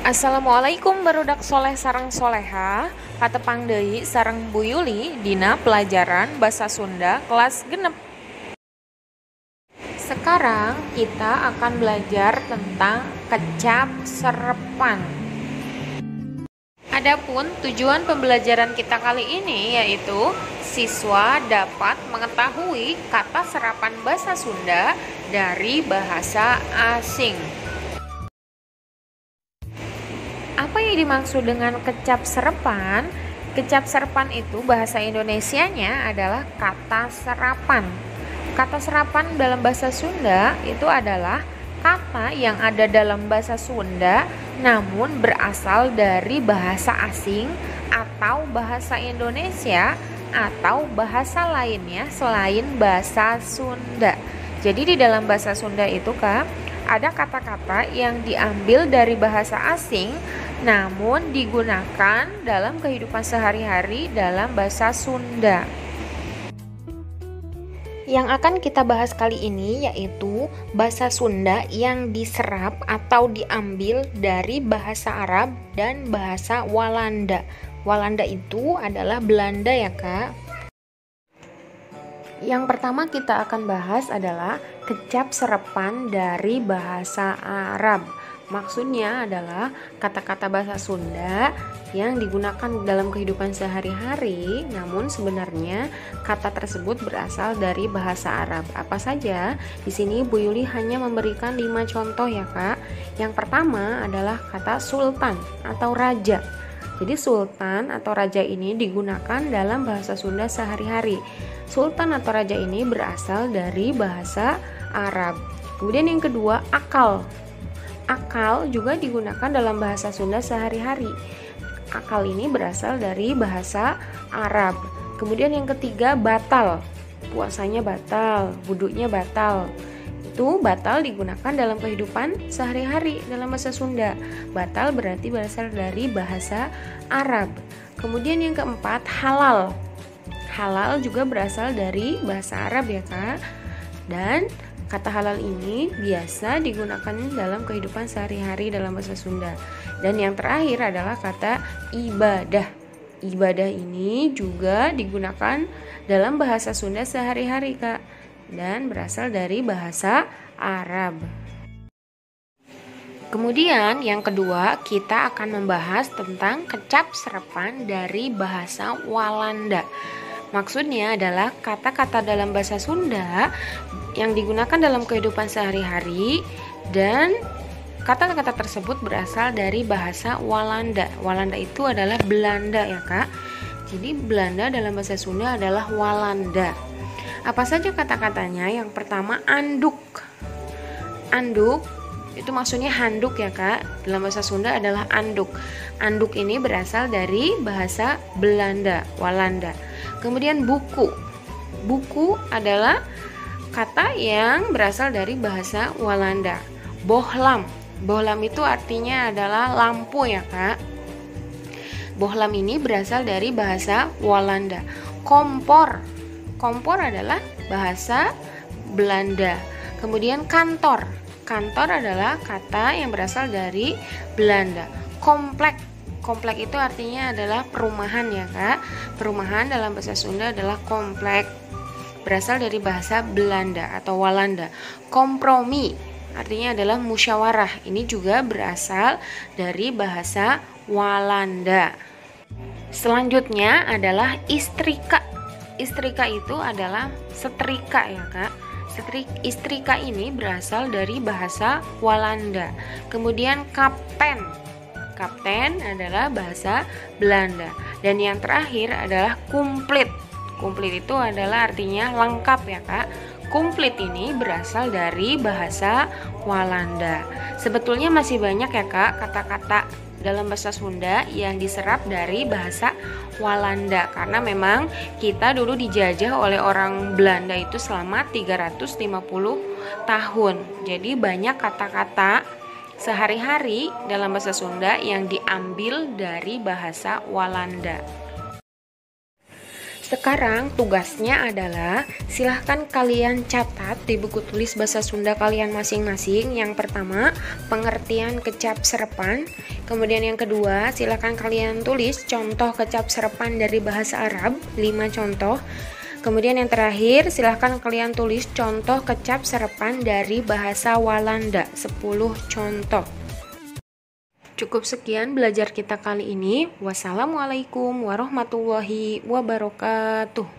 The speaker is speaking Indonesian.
Assalamualaikum barudak soleh sareng soleha, katepang deui sareng Bu Yuli dina pelajaran Basa Sunda kelas genep. Sekarang kita akan belajar tentang kecap serepan. Adapun tujuan pembelajaran kita kali ini yaitu siswa dapat mengetahui kata serapan bahasa Sunda dari bahasa asing. Apa yang dimaksud dengan kecap serepan? Kecap serepan itu bahasa Indonesianya adalah kata serapan. Kata serapan dalam bahasa Sunda itu adalah kata yang ada dalam bahasa Sunda namun berasal dari bahasa asing atau bahasa Indonesia atau bahasa lainnya selain bahasa Sunda. Jadi di dalam bahasa Sunda itu ada kata-kata yang diambil dari bahasa asing namun digunakan dalam kehidupan sehari-hari dalam bahasa Sunda. Yang akan kita bahas kali ini yaitu bahasa Sunda yang diserap atau diambil dari bahasa Arab dan bahasa Walanda. Walanda itu adalah Belanda ya Kak. Yang pertama kita akan bahas adalah kecap serepan dari bahasa Arab. Maksudnya adalah kata-kata bahasa Sunda yang digunakan dalam kehidupan sehari-hari, namun sebenarnya kata tersebut berasal dari bahasa Arab. Apa saja? Di sini Bu Yuli hanya memberikan 5 contoh ya Kak. Yang pertama adalah kata sultan atau raja. Jadi sultan atau raja ini digunakan dalam bahasa Sunda sehari-hari. Sultan atau raja ini berasal dari bahasa Arab. Kemudian yang kedua, akal. Akal juga digunakan dalam bahasa Sunda sehari-hari. Akal ini berasal dari bahasa Arab. Kemudian yang ketiga, batal. Puasanya batal, wudhunya batal. Itu batal digunakan dalam kehidupan sehari-hari dalam bahasa Sunda. Batal berarti berasal dari bahasa Arab. Kemudian yang keempat, halal. Halal juga berasal dari bahasa Arab ya Kak. Dan kata halal ini biasa digunakan dalam kehidupan sehari-hari dalam bahasa Sunda. Dan yang terakhir adalah kata ibadah. Ibadah ini juga digunakan dalam bahasa Sunda sehari-hari Kak. Dan berasal dari bahasa Arab. Kemudian yang kedua kita akan membahas tentang kecap serepan dari bahasa Walanda. Maksudnya adalah kata-kata dalam bahasa Sunda yang digunakan dalam kehidupan sehari-hari dan kata-kata tersebut berasal dari bahasa Walanda. Walanda itu adalah Belanda ya Kak. Jadi Belanda dalam bahasa Sunda adalah Walanda. Apa saja kata-katanya? Yang pertama anduk. Anduk itu maksudnya handuk ya Kak. Dalam bahasa Sunda adalah anduk. Anduk ini berasal dari bahasa Belanda, Walanda. Kemudian buku. Buku adalah kata yang berasal dari bahasa Walanda. Bohlam. Bohlam itu artinya adalah lampu ya Kak. Bohlam ini berasal dari bahasa Walanda. Kompor. Kompor adalah bahasa Belanda. Kemudian kantor. Kantor adalah kata yang berasal dari Belanda. Komplek. Komplek itu artinya adalah perumahan ya Kak. Perumahan dalam bahasa Sunda adalah komplek. Berasal dari bahasa Belanda atau Walanda. Kompromi artinya adalah musyawarah. Ini juga berasal dari bahasa Walanda. Selanjutnya adalah istrika. Istrika itu adalah setrika ya Kak. Istrika ini berasal dari bahasa Walanda. Kemudian kapten. Kapten adalah bahasa Belanda. Dan yang terakhir adalah kumplit. Kumplit itu adalah artinya lengkap ya Kak. Kumplit ini berasal dari bahasa Walanda. Sebetulnya masih banyak ya Kak kata-kata dalam bahasa Sunda yang diserap dari bahasa Walanda karena memang kita dulu dijajah oleh orang Belanda itu selama 350 tahun. Jadi banyak kata-kata sehari-hari dalam bahasa Sunda yang diambil dari bahasa Walanda. Sekarang tugasnya adalah silahkan kalian catat di buku tulis bahasa Sunda kalian masing-masing. Yang pertama, pengertian kecap serepan. Kemudian yang kedua, silahkan kalian tulis contoh kecap serepan dari bahasa Arab, 5 contoh. Kemudian yang terakhir, silahkan kalian tulis contoh kecap serepan dari bahasa Walanda, 10 contoh. Cukup sekian belajar kita kali ini. Wassalamualaikum warahmatullahi wabarakatuh.